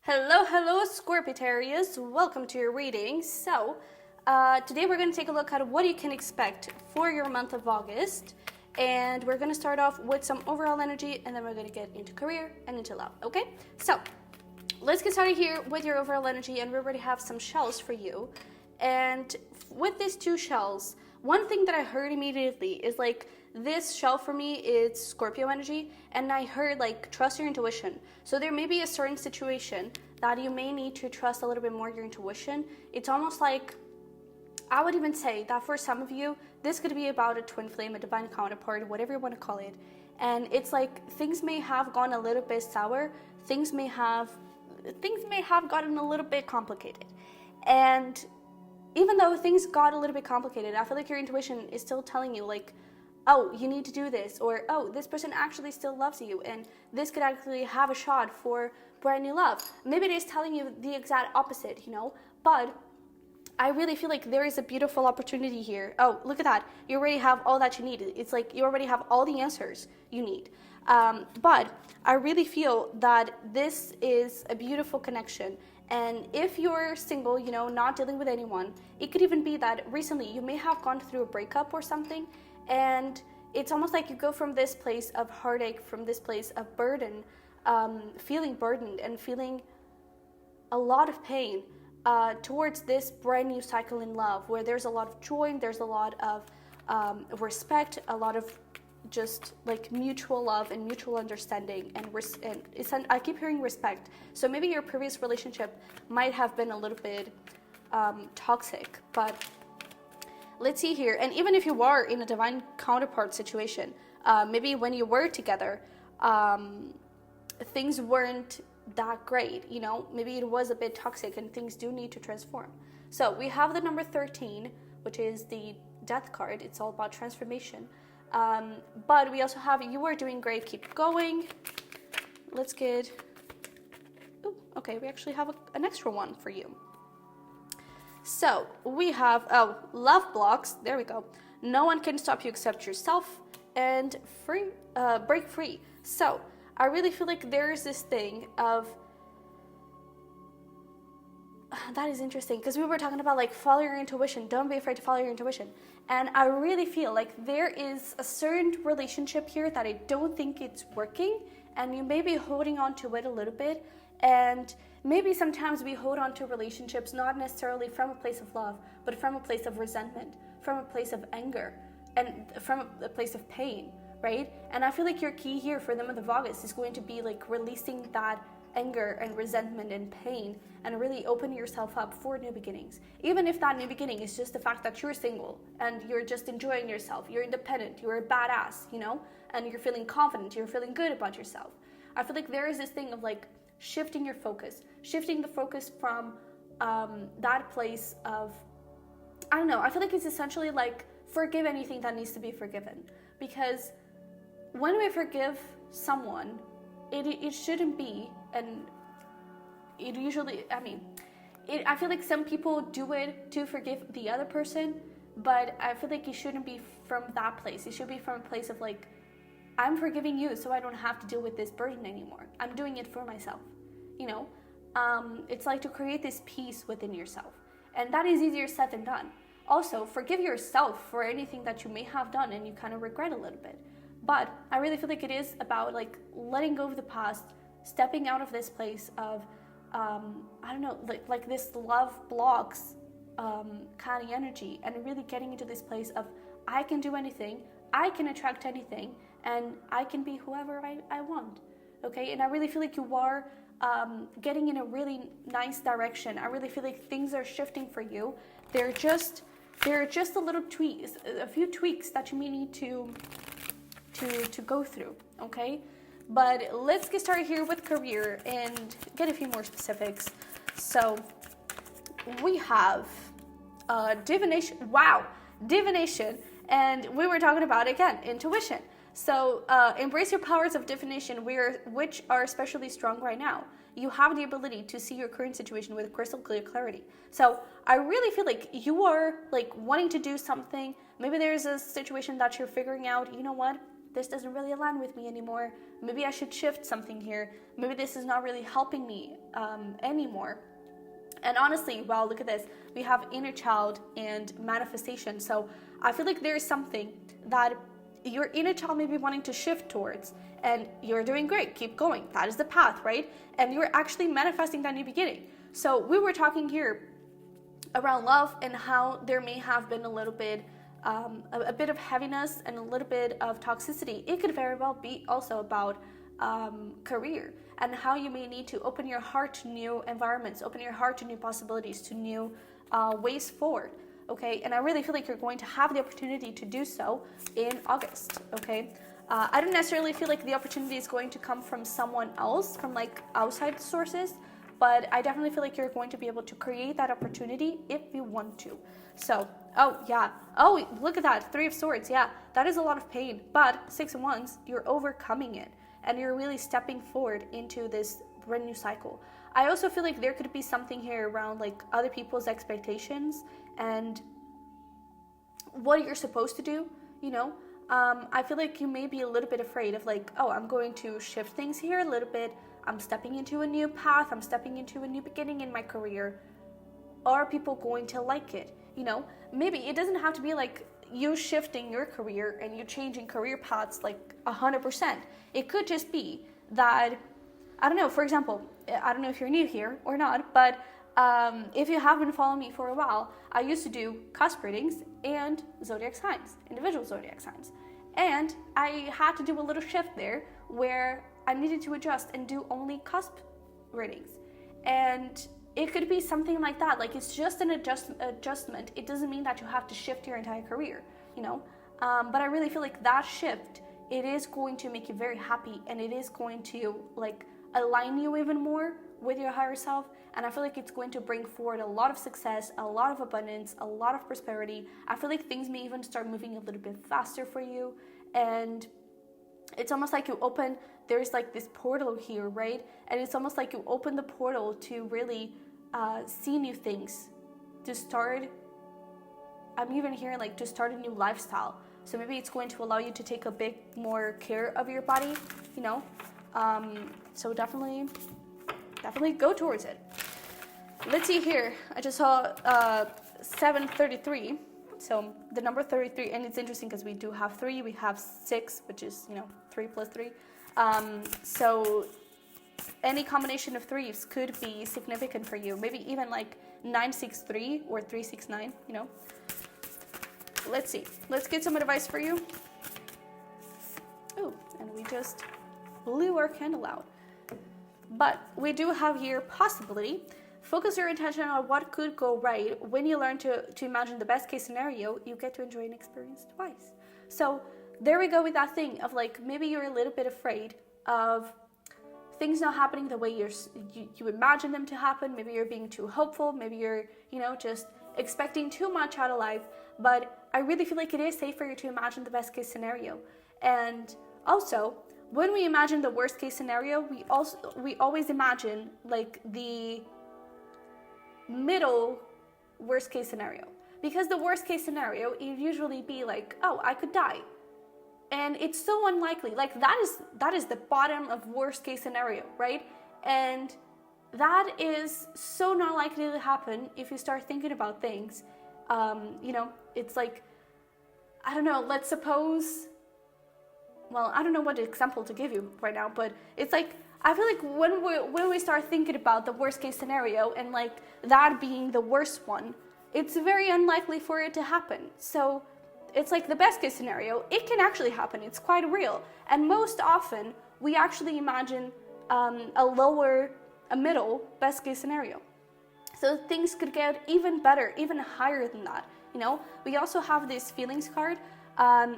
Hello, Scorpitarius. Welcome to your reading. So, today we're going to take a look at what you can expect for your month of August. And we're going to start off with some overall energy, and then we're going to get into career and into love, okay? So, let's get started here with your overall energy, and we already have some shells for you. And with these two shells, one thing that I heard immediately is like, this shell for me is Scorpio energy, and I heard like trust your intuition. So there may be a certain situation that you may need to trust a little bit more your intuition. It's almost like, I would even say that for some of you, this could be about a twin flame, a divine counterpart, whatever you want to call it. And it's like things may have gone a little bit sour, things may have gotten a little bit complicated. And even though things got a little bit complicated, I feel like your intuition is still telling you like, oh, you need to do this, or oh, this person actually still loves you, and this could actually have a shot for brand new love. Maybe it is telling you the exact opposite, but I really feel like there is a beautiful opportunity here. Oh, look at that. You already have all that you need. It's like you already have all the answers you need. But I really feel that this is a beautiful connection. And if you're single, not dealing with anyone, it could even be that recently you may have gone through a breakup or something, and it's almost like you go from this place of heartache, from this place of burden, feeling burdened and feeling a lot of pain, towards this brand new cycle in love where there's a lot of joy, there's a lot of respect, a lot of just like mutual love and mutual understanding, and I keep hearing respect. So maybe your previous relationship might have been a little bit toxic, but let's see here. And even if you are in a divine counterpart situation, maybe when you were together, things weren't that great, maybe it was a bit toxic and things do need to transform. So we have the number 13, which is the death card. It's all about transformation. But we also have, you are doing great, keep going. Let's get, okay, we actually have an extra one for you. So we have, love blocks, there we go. No one can stop you except yourself, and break free. So I really feel like there's this thing of, that is interesting, because we were talking about like follow your intuition, don't be afraid to follow your intuition. And I really feel like there is a certain relationship here that I don't think it's working, and you may be holding on to it a little bit. And maybe sometimes we hold on to relationships not necessarily from a place of love, but from a place of resentment, from a place of anger, and from a place of pain, right? And I feel like your key here for the month of August is going to be like releasing that anger and resentment and pain, and really opening yourself up for new beginnings. Even if that new beginning is just the fact that you're single and you're just enjoying yourself, you're independent, you're a badass, and you're feeling confident, you're feeling good about yourself. I feel like there is this thing of like shifting the focus from that place of, I don't know, I feel like it's essentially like forgive anything that needs to be forgiven. Because when we forgive someone, it shouldn't be, and it usually, I feel like some people do it to forgive the other person, but I feel like it shouldn't be from that place. It should be from a place of like, I'm forgiving you so I don't have to deal with this burden anymore. I'm doing it for myself, It's like to create this peace within yourself. And that is easier said than done. Also, forgive yourself for anything that you may have done and you kind of regret a little bit. But I really feel like it is about like letting go of the past, stepping out of this place of, I don't know, like this love blocks kind of energy, and really getting into this place of I can do anything, I can attract anything, and I can be whoever I want, okay? And I really feel like you are getting in a really nice direction. I really feel like things are shifting for you. There are just a little tweaks, a few tweaks that you may need to go through, okay? But let's get started here with career and get a few more specifics. So we have divination. Wow, divination. And we were talking about, again, intuition. So embrace your powers of divination, which are especially strong right now. You have the ability to see your current situation with crystal clear clarity. So I really feel like you are like wanting to do something. Maybe there's a situation that you're figuring out, you know what? this doesn't really align with me anymore. Maybe I should shift something here. Maybe this is not really helping me anymore. And honestly, wow, look at this. We have inner child and manifestation. So I feel like there is something that your inner child may be wanting to shift towards, and you're doing great. Keep going. That is the path, right? And you're actually manifesting that new beginning. So we were talking here around love and how there may have been a little bit, a bit of heaviness and a little bit of toxicity. It could very well be also about career, and how you may need to open your heart to new environments, open your heart to new possibilities, to new ways forward. Okay, and I really feel like you're going to have the opportunity to do so in August. Okay, I don't necessarily feel like the opportunity is going to come from someone else, from like outside sources, but I definitely feel like you're going to be able to create that opportunity if you want to. So, oh yeah, oh look at that, 3 of Swords. Yeah, that is a lot of pain, but 6 of Wands, you're overcoming it, and you're really stepping forward into this brand new cycle. I also feel like there could be something here around like other people's expectations and what you're supposed to do, you know. I feel like you may be a little bit afraid of like, oh, I'm going to shift things here a little bit. I'm stepping into a new path. I'm stepping into a new beginning in my career. Are people going to like it? You know, maybe it doesn't have to be like you shifting your career and you changing career paths like 100%. It could just be that, I don't know, for example, I don't know if you're new here or not, but if you have been following me for a while, I used to do cusp readings and zodiac signs, individual zodiac signs. And I had to do a little shift there where I needed to adjust and do only cusp readings. And it could be something like that. Like, it's just an adjustment. It doesn't mean that you have to shift your entire career, you know? But I really feel like that shift, it is going to make you very happy, and it is going to like align you even more with your higher self. And I feel like it's going to bring forward a lot of success, a lot of abundance, a lot of prosperity. I feel like things may even start moving a little bit faster for you. And it's almost like you open, there's like this portal here, right? And it's almost like you open the portal to really see new things, to start, I'm even hearing like to start a new lifestyle. So maybe it's going to allow you to take a bit more care of your body, you know? So definitely go towards it. Let's see here. I just saw 733. So the number 33, and it's interesting because we do have 3, we have 6, which is, you know, 3 plus 3. So any combination of 3s could be significant for you. Maybe even like 963 or 369, you know. Let's see. Let's get some advice for you. Oh, and we just blew our candle out. But we do have here possibility. Focus your attention on what could go right. When you learn to imagine the best case scenario, you get to enjoy an experience twice. So there we go with that thing of like, maybe you're a little bit afraid of things not happening the way you imagine them to happen. Maybe you're being too hopeful. Maybe you're, you know, just expecting too much out of life. But I really feel like it is safe for you to imagine the best case scenario. And also, when we imagine the worst case scenario, we always imagine like the middle worst case scenario, because the worst case scenario it usually be like, oh, I could die, and it's so unlikely. Like that is the bottom of worst case scenario, right? And that is so not likely to happen if you start thinking about things. You know, it's like, I don't know, let's suppose, well, I don't know what example to give you right now, but it's like, I feel like when we start thinking about the worst case scenario and like that being the worst one, it's very unlikely for it to happen. So it's like the best case scenario, it can actually happen. It's quite real. And most often we actually imagine a middle best case scenario. So things could get even better, even higher than that. You know, we also have this feelings card.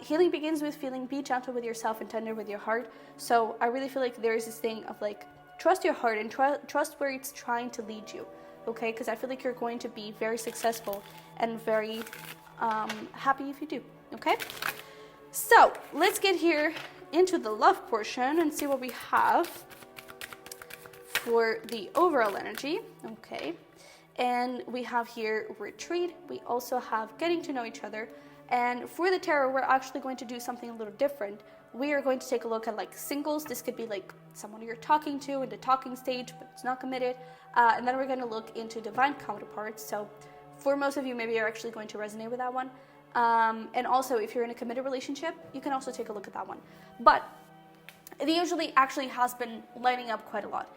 Healing begins with feeling, be gentle with yourself and tender with your heart. So I really feel like there's this thing of like, trust your heart and trust where it's trying to lead you, okay? Because I feel like you're going to be very successful and very happy if you do, okay? So let's get here into the love portion and see what we have for the overall energy, okay? And we have here retreat. We also have getting to know each other. And for the tarot, we're actually going to do something a little different. we are going to take a look at like singles. This could be like someone you're talking to in the talking stage, but it's not committed. And then we're going to look into divine counterparts. So for most of you, maybe you're actually going to resonate with that one. And also, if you're in a committed relationship, you can also take a look at that one. But it usually actually has been lining up quite a lot.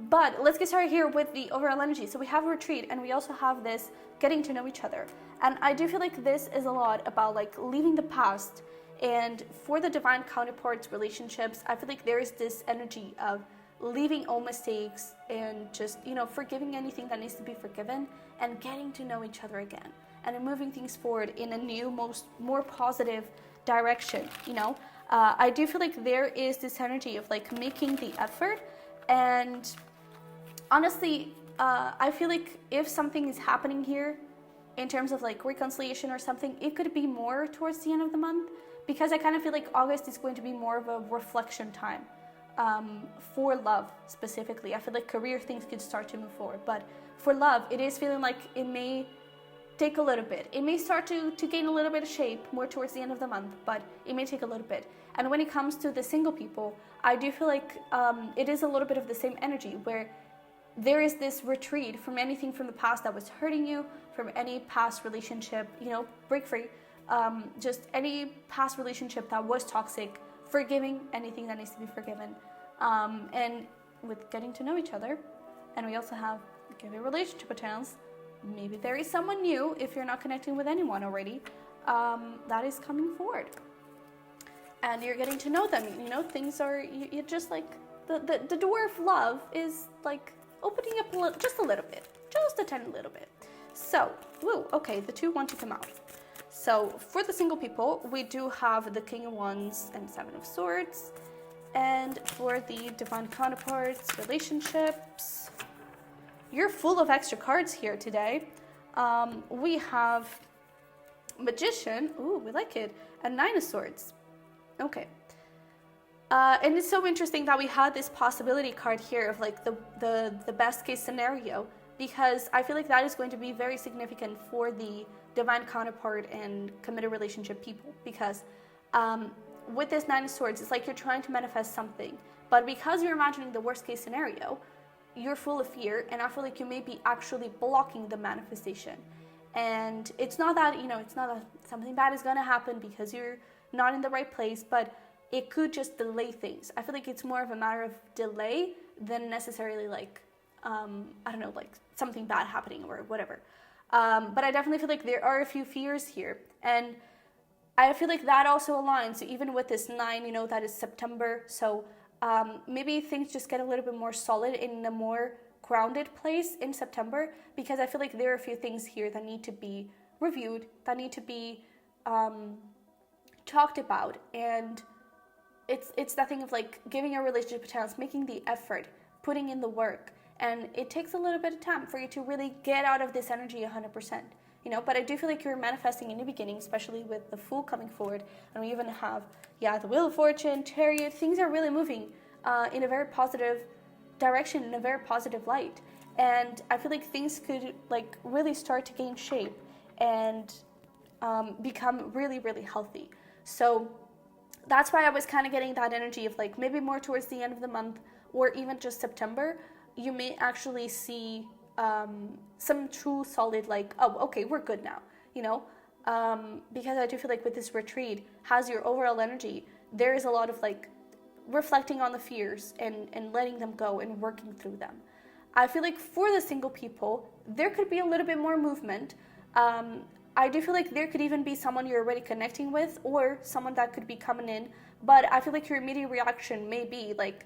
But let's get started here with the overall energy. So we have retreat, and we also have this getting to know each other. And I do feel like this is a lot about like leaving the past. And for the divine counterparts relationships, I feel like there is this energy of leaving all mistakes and just, forgiving anything that needs to be forgiven and getting to know each other again and moving things forward in a new, more positive direction. I do feel like there is this energy of like making the effort. And honestly, I feel like if something is happening here in terms of like reconciliation or something, it could be more towards the end of the month, because I kind of feel like August is going to be more of a reflection time for love specifically. I feel like career things could start to move forward, but for love, it is feeling like it may take a little bit. It may start to gain a little bit of shape more towards the end of the month, but it may take a little bit. And when it comes to the single people, I do feel like it is a little bit of the same energy, where there is this retreat from anything from the past that was hurting you, from any past relationship, break free, just any past relationship that was toxic, forgiving anything that needs to be forgiven, and with getting to know each other. And we also have give your relationship a chance. Maybe there is someone new, if you're not connecting with anyone already, that is coming forward. And you're getting to know them, things are, you're just like, the door of love is like opening up just a little bit, just a tiny little bit. So, okay, the two want to come out. So for the single people, we do have the King of Wands and Seven of Swords. And for the divine counterparts, relationships, you're full of extra cards here today. We have Magician, we like it, and Nine of Swords. Okay. And it's so interesting that we had this possibility card here of like the best case scenario, because I feel like that is going to be very significant for the divine counterpart and committed relationship people, because with this Nine of Swords, it's like you're trying to manifest something, but because you're imagining the worst case scenario, you're full of fear, and I feel like you may be actually blocking the manifestation. And it's not that, it's not that something bad is going to happen because you're not in the right place, but it could just delay things. I feel like it's more of a matter of delay than necessarily like, like something bad happening or whatever. But I definitely feel like there are a few fears here. And I feel like that also aligns, even with this 9, that is September. So maybe things just get a little bit more solid in a more grounded place in September, because I feel like there are a few things here that need to be reviewed, that need to be talked about. And it's that thing of like giving your relationship a chance, making the effort, putting in the work. And it takes a little bit of time for you to really get out of this energy 100%, but I do feel like you're manifesting in the beginning, especially with the Fool coming forward. And we even have, the Wheel of Fortune, Chariot. Things are really moving in a very positive direction, in a very positive light. And I feel like things could like really start to gain shape and become really, really healthy. So that's why I was kind of getting that energy of like maybe more towards the end of the month, or even just September, you may actually see some true solid like, okay, we're good now, because I do feel like with this retreat has your overall energy, there is a lot of like reflecting on the fears and letting them go and working through them. I feel like for the single people, there could be a little bit more movement. I do feel like there could even be someone you're already connecting with, or someone that could be coming in, but I feel like your immediate reaction may be like,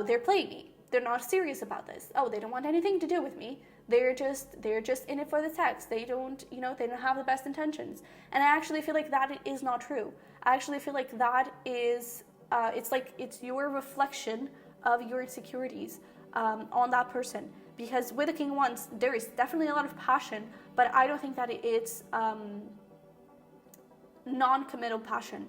they're playing me. They're not serious about this. They don't want anything to do with me. They're just in it for the sex. They don't, they don't have the best intentions. And I actually feel like that is not true. I actually feel like that is, it's your reflection of your insecurities on that person. Because with the King of Wands, there is definitely a lot of passion, but I don't think that it's non-committal passion,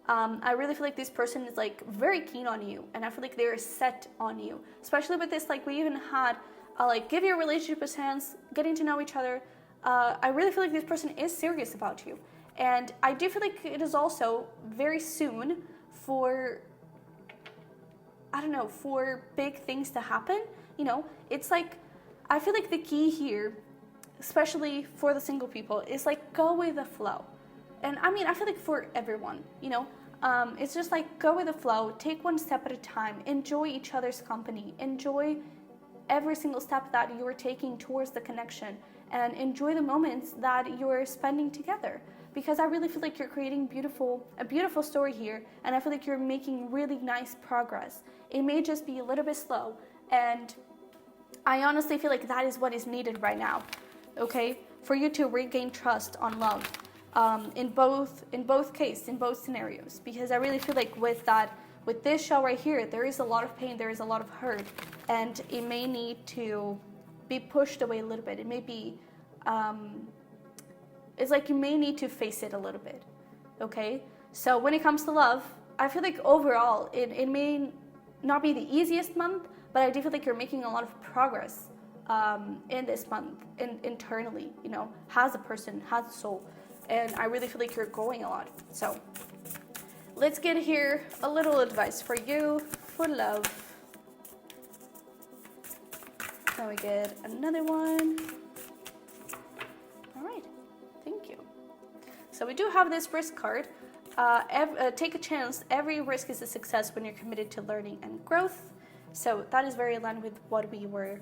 I really feel like this person is like very keen on you, and I feel like they're set on you, especially with this, like we even had like give your relationship a chance, getting to know each other. I really feel like this person is serious about you, And I do feel like it is also very soon for, I don't know, for big things to happen. You know, it's like, I feel like the key here, especially for the single people, is like go with the flow. And I mean, I feel like for everyone, you know, it's just like go with the flow, take one step at a time, enjoy each other's company, enjoy every single step that you are taking towards the connection, and enjoy the moments that you're spending together. Because I really feel like you're creating a beautiful story here, and I feel like you're making really nice progress. It may just be a little bit slow, and I honestly feel like that is what is needed right now, okay? For you to regain trust on love, in both scenarios. Because I really feel like with this shell right here, there is a lot of pain, there is a lot of hurt, and it may need to be pushed away a little bit. It may be, it's like you may need to face it a little bit, okay? So when it comes to love, I feel like overall, it may not be the easiest month, but I do feel like you're making a lot of progress in this month, internally, you know, as a person, as a soul. And I really feel like you're growing a lot. So let's get here a little advice for you for love. Now we get another one. All right, thank you. So we do have this risk card. Take a chance. Every risk is a success when you're committed to learning and growth. So that is very aligned with what we were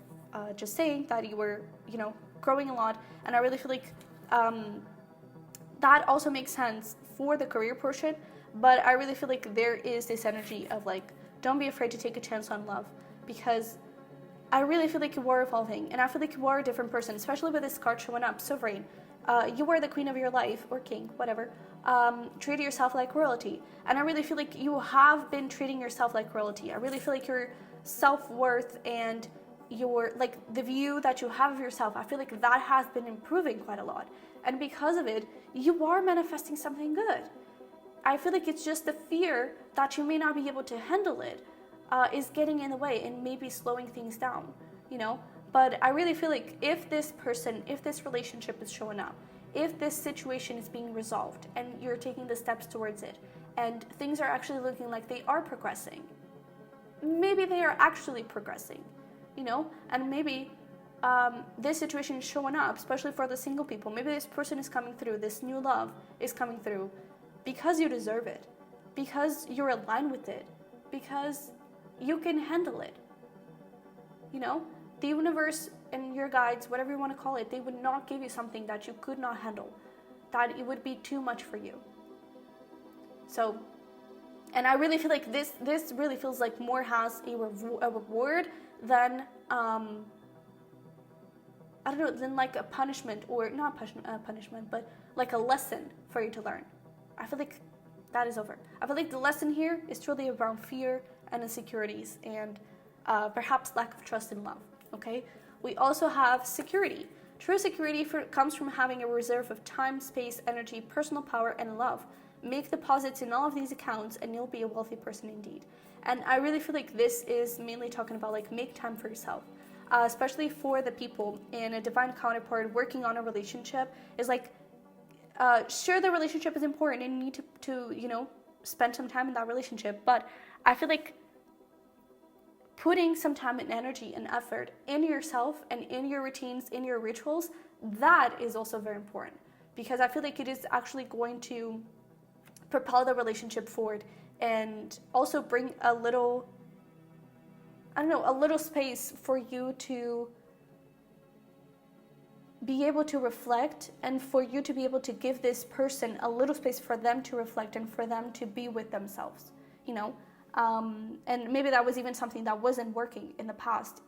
just saying, that you were, you know, growing a lot. And I really feel like that also makes sense for the career portion. But I really feel like there is this energy of like, don't be afraid to take a chance on love, because I really feel like you are evolving, and I feel like you are a different person, especially with this card showing up, Sovereign. You are the queen of your life, or king, whatever. Treat yourself like royalty. And I really feel like you have been treating yourself like royalty. I really feel like your self-worth and your, like, the view that you have of yourself, I feel like that has been improving quite a lot. And because of it, you are manifesting something good. I feel like it's just the fear that you may not be able to handle it is getting in the way and maybe slowing things down, you know? But I really feel like if this person, if this relationship is showing up, if this situation is being resolved and you're taking the steps towards it, and things are actually looking like they are progressing, maybe they are actually progressing, you know? And maybe this situation is showing up, especially for the single people. Maybe this person is coming through, this new love is coming through because you deserve it, because you're aligned with it, because you can handle it, you know? The universe and your guides, whatever you want to call it, they would not give you something that you could not handle, that it would be too much for you. So, and I really feel like this really feels like more has a reward than, I don't know, than like a punishment, or not punishment, but like a lesson for you to learn. I feel like that is over. I feel like the lesson here is truly around fear and insecurities and perhaps lack of trust in love, okay? We also have security. True security comes from having a reserve of time, space, energy, personal power, and love. Make deposits in all of these accounts and you'll be a wealthy person indeed. And I really feel like this is mainly talking about like make time for yourself. Especially for the people in a divine counterpart working on a relationship, is like, sure, the relationship is important and you need to you know, spend some time in that relationship, but I feel like putting some time and energy and effort in yourself and in your routines, in your rituals, that is also very important, because I feel like it is actually going to propel the relationship forward and also bring a little, I don't know, a little space for you to be able to reflect, and for you to be able to give this person a little space for them to reflect and for them to be with themselves, you know? And maybe that was even something that wasn't working in the past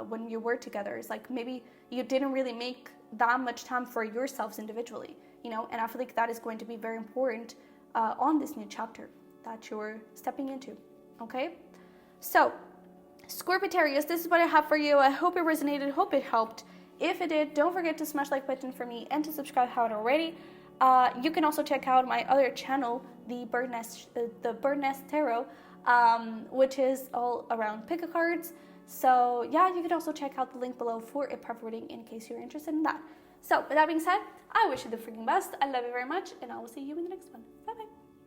when you were together. It's like maybe you didn't really make that much time for yourselves individually, you know? And I feel like that is going to be very important on this new chapter that you're stepping into, okay? So, Scorpitarius, this is what I have for you. I hope it resonated, hope it helped. If it did, don't forget to smash like button for me and to subscribe if you haven't already. You can also check out my other channel, the Bird Nest Tarot, which is all around pick-a cards. So yeah, you can also check out the link below for a prep reading in case you're interested in that. So with that being said, I wish you the freaking best. I love you very much, and I will see you in the next one. Bye bye.